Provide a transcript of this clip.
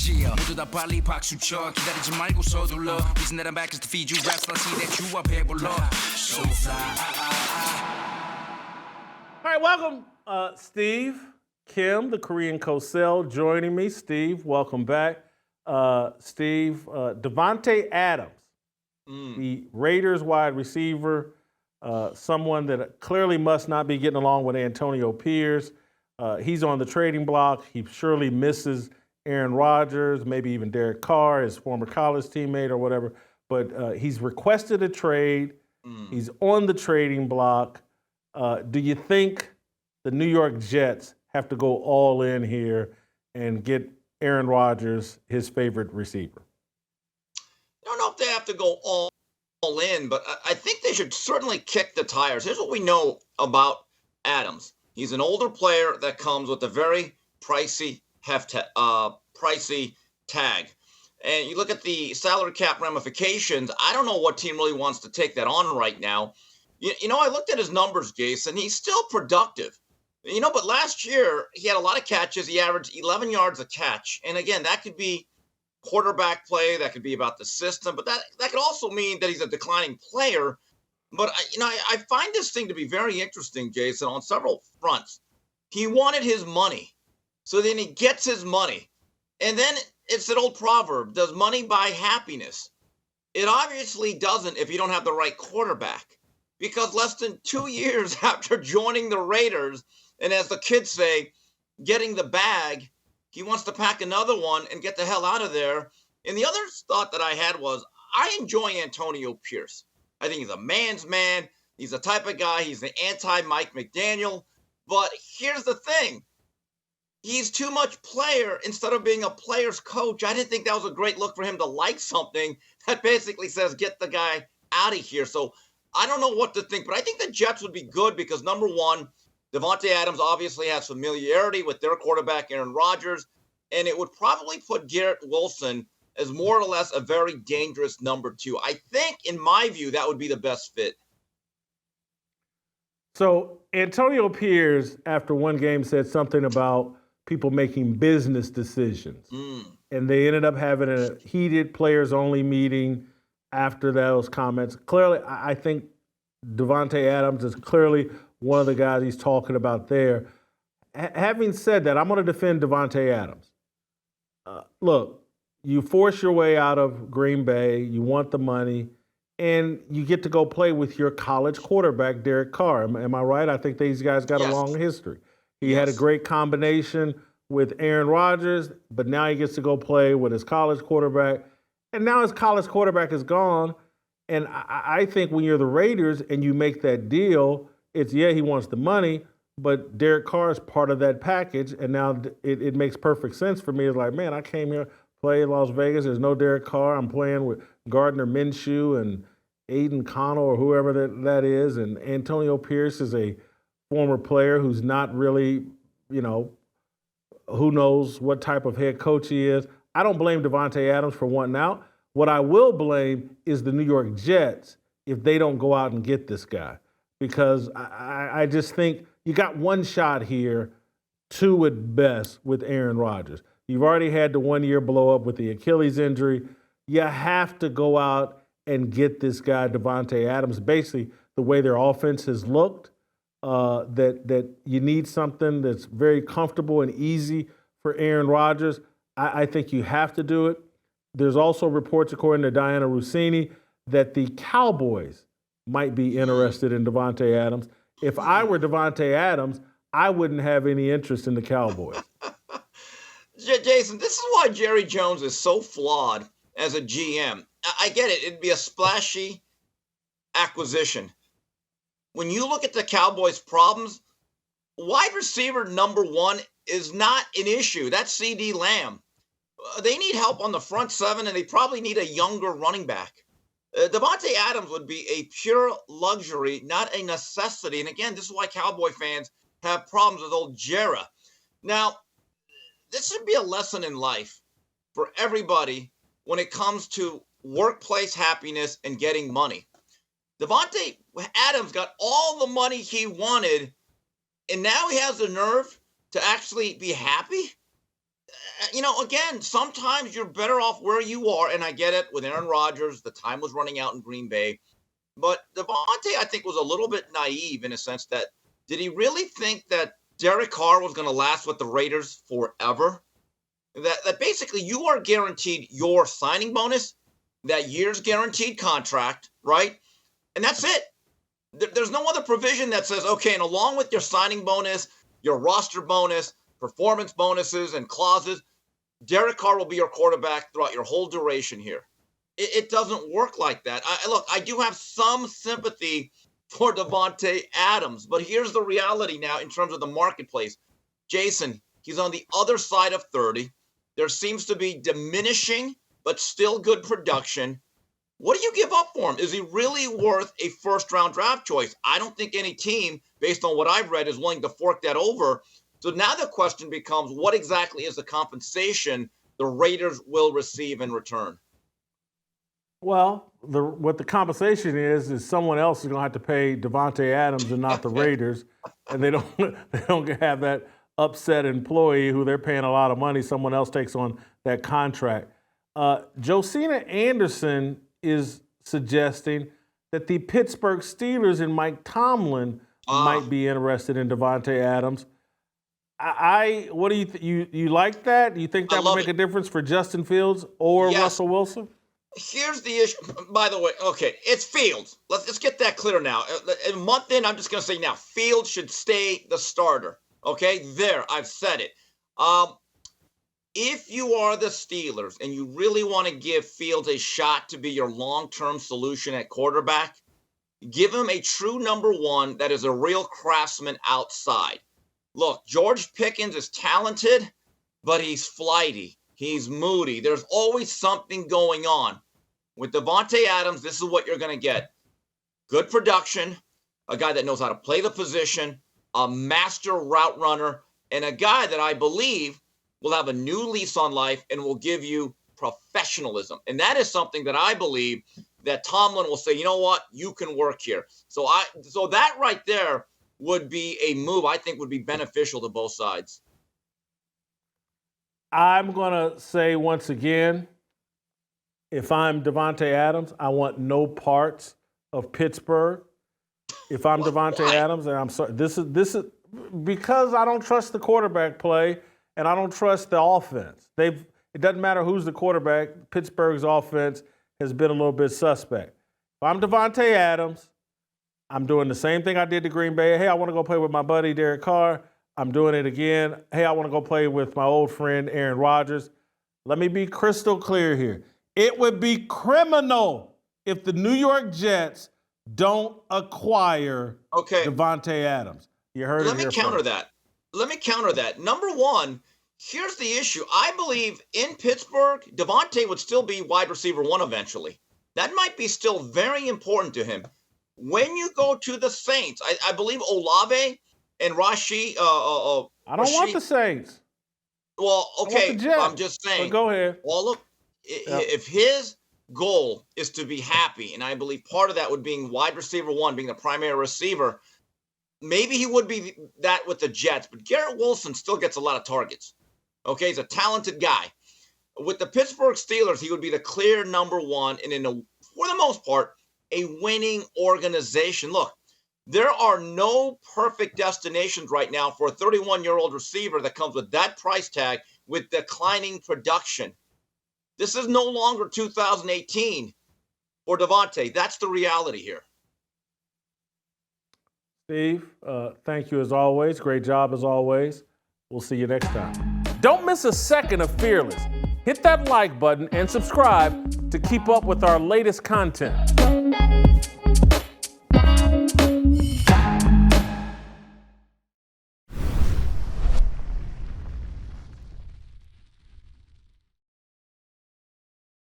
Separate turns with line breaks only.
Yeah, 모두 다 빨리 박수 쳐 기다리지 말고 서둘러 Reason that I'm back is to feed you raps. I see that you are 배불러 So fly.
All right, welcome, Steve, Kim, the Korean Cosell, joining me. Steve, welcome back. Steve, Davante Adams, the Raiders wide receiver, someone that clearly must not be getting along with Antonio Pierce. He's on the trading block. He surely misses Aaron Rodgers, maybe even Derek Carr, his former college teammate or whatever. But he's requested a trade. He's on the trading block. Do you think the New York Jets have to go all in here and get Aaron Rodgers, his favorite receiver?
I don't know if they have to go all in, but I think they should certainly kick the tires. Here's what we know about Adams. He's an older player that comes with a very pricey tag. And you look at the salary cap ramifications, I don't know what team really wants to take that on right now. You know, I looked at his numbers, Jason. He's still productive. You know, but last year he had a lot of catches. He averaged 11 yards a catch. And again, that could be quarterback play. That could be about the system. But that could also mean that he's a declining player. But, I find this thing to be very interesting, Jason, on several fronts. He wanted his money. So then he gets his money. And then it's an old proverb, does money buy happiness? It obviously doesn't if you don't have the right quarterback. Because less than 2 years after joining the Raiders, and as the kids say, getting the bag, he wants to pack another one and get the hell out of there. And the other thought that I had was, I enjoy Antonio Pierce. I think he's a man's man. He's the type of guy, he's the anti-Mike McDaniel. But here's the thing. He's too much player instead of being a player's coach. I didn't think that was a great look for him to like something that basically says, get the guy out of here. So I don't know what to think, but I think the Jets would be good because, number one, Davante Adams obviously has familiarity with their quarterback, Aaron Rodgers, and it would probably put Garrett Wilson as more or less a very dangerous number two. I think, in my view, that would be the best fit.
So Antonio Pierce, after one game, said something about people making business decisions. And they ended up having a heated players-only meeting after those comments. Clearly, I think Davante Adams is clearly one of the guys he's talking about there. Having said that, I'm going to defend Davante Adams. Look, you force your way out of Green Bay, you want the money, and you get to go play with your college quarterback, Derek Carr. Am I right? I think these guys got a long history. He had a great combination with Aaron Rodgers, but now he gets to go play with his college quarterback. And now his college quarterback is gone. And I think when you're the Raiders and you make that deal, it's, he wants the money, but Derek Carr is part of that package. And now it makes perfect sense for me. It's like, man, I came here, play in Las Vegas. There's no Derek Carr. I'm playing with Gardner Minshew and Aiden Connell or whoever that is. And Antonio Pierce is a former player who's not really, who knows what type of head coach he is. I don't blame Davante Adams for wanting out. What I will blame is the New York Jets if they don't go out and get this guy. Because I just think you got one shot here, two at best, with Aaron Rodgers. You've already had the 1 year blow up with the Achilles injury. You have to go out and get this guy, Davante Adams. Basically, the way their offense has looked, that you need something that's very comfortable and easy for Aaron Rodgers. I think you have to do it. There's also reports, according to Diana Rossini, that the Cowboys might be interested in Davante Adams. If I were Davante Adams, I wouldn't have any interest in the Cowboys.
Jason, this is why Jerry Jones is so flawed as a GM. I get it. It'd be a splashy acquisition. When you look at the Cowboys' problems, wide receiver number one is not an issue. That's CD Lamb. They need help on the front seven, and they probably need a younger running back. Davante Adams would be a pure luxury, not a necessity. And again, this is why Cowboy fans have problems with old Jera. Now, this should be a lesson in life for everybody when it comes to workplace happiness and getting money. Davante Adams got all the money he wanted, and now he has the nerve to actually be happy? Again, sometimes you're better off where you are, and I get it with Aaron Rodgers. The time was running out in Green Bay. But Davante, I think, was a little bit naive in a sense that did he really think that Derek Carr was going to last with the Raiders forever? That basically you are guaranteed your signing bonus, that year's guaranteed contract, right? And that's it. There's no other provision that says, okay, and along with your signing bonus, your roster bonus, performance bonuses, and clauses, Derek Carr will be your quarterback throughout your whole duration here. It doesn't work like that. Look, I do have some sympathy for Davante Adams, but here's the reality now in terms of the marketplace. Jason, he's on the other side of 30. There seems to be diminishing, but still good production. What do you give up for him? Is he really worth a first-round draft choice? I don't think any team, based on what I've read, is willing to fork that over. So now the question becomes, what exactly is the compensation the Raiders will receive in return?
Well, what the compensation is someone else is going to have to pay Davante Adams and not the Raiders, and they don't have that upset employee who they're paying a lot of money. Someone else takes on that contract. Josina Anderson is suggesting that the Pittsburgh Steelers and Mike Tomlin might be interested in Davante Adams. What do you like that? Do you think that would make a difference for Justin Fields or Russell Wilson?
Here's the issue. By the way, okay, it's Fields. Let's get that clear now. A month in, I'm just going to say now, Fields should stay the starter. Okay, there, I've said it. If you are the Steelers and you really want to give Fields a shot to be your long-term solution at quarterback, give him a true number one that is a real craftsman outside. Look, George Pickens is talented, but he's flighty. He's moody. There's always something going on. With Davante Adams, this is what you're going to get. Good production, a guy that knows how to play the position, a master route runner, and a guy that I believe will have a new lease on life and will give you professionalism. And that is something that I believe that Tomlin will say, you know what, you can work here. So that right there would be a move I think would be beneficial to both sides.
I'm going to say once again, if I'm Davante Adams, I want no parts of Pittsburgh. If I'm Davante Adams, and I'm sorry, this is because I don't trust the quarterback play and I don't trust the offense. It doesn't matter who's the quarterback. Pittsburgh's offense has been a little bit suspect. If I'm Davante Adams, I'm doing the same thing I did to Green Bay. Hey, I want to go play with my buddy Derek Carr. I'm doing it again. Hey, I want to go play with my old friend Aaron Rodgers. Let me be crystal clear here. It would be criminal if the New York Jets don't acquire Davante Adams. You heard it here first.
Let me counter that. Number one, here's the issue. I believe in Pittsburgh, Davante would still be wide receiver one eventually. That might be still very important to him. When you go to the Saints, I believe Olave and Rashid.
I don't want the Saints.
Well, okay, I'm just saying.
But go ahead.
Well, look, if his goal is to be happy, and I believe part of that would being wide receiver one, being the primary receiver, maybe he would be that with the Jets. But Garrett Wilson still gets a lot of targets. Okay, he's a talented guy. With the Pittsburgh Steelers, he would be the clear number one, and for the most part, a winning organization. Look, there are no perfect destinations right now for a 31-year-old receiver that comes with that price tag with declining production. This is no longer 2018 for Davante. That's the reality here.
Steve, thank you as always. Great job as always. We'll see you next time. Don't miss a second of Fearless. Hit that like button and subscribe to keep up with our latest content.